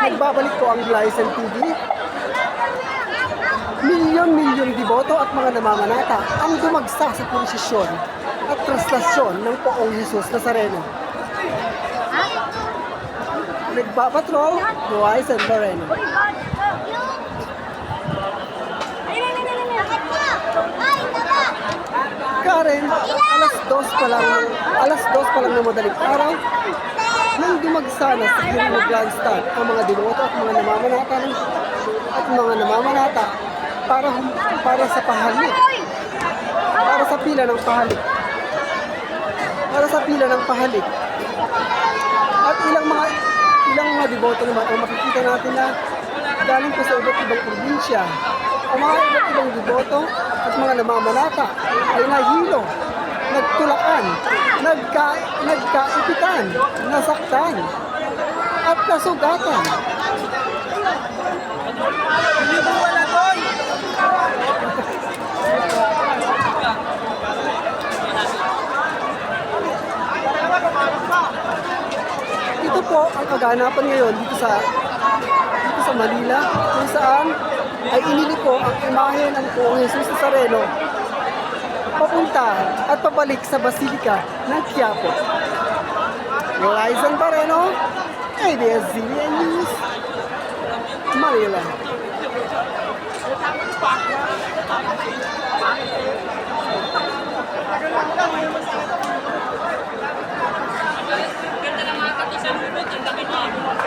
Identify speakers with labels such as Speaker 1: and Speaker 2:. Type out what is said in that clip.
Speaker 1: Nagbabalik po ang Glycen TV. Milyon-milyong deboto at mga namamanata ang dumagsa sa prosesyon at traslasyon ng Poong Jesus Nazareno. Nagpapatrol, Glycen Moreno. Karen, alas 2 pa lang ng madaling araw, nang dumagsa na sa Gilmo Grandstand ang mga deboto at mga namamanata para sa pahalik. Para sa pila ng pahalik. At ilang mga deboto naman ang makikita natin na galing po sa iba't ibang probinsya. Ang mga iba't ibang deboto at mga namamanata ay nahilo, nagtulakan, nagkaipitan, nasaktan, at nasugatan. Ito po ang kaganapan ngayon dito sa Manila, kung saan ay iniliko ang imahe ng Poong Jesus Nazareno papunta at pabalik sa Basilica ng Quiapo. Glycen Moreno, ABS-CBN News, Manila.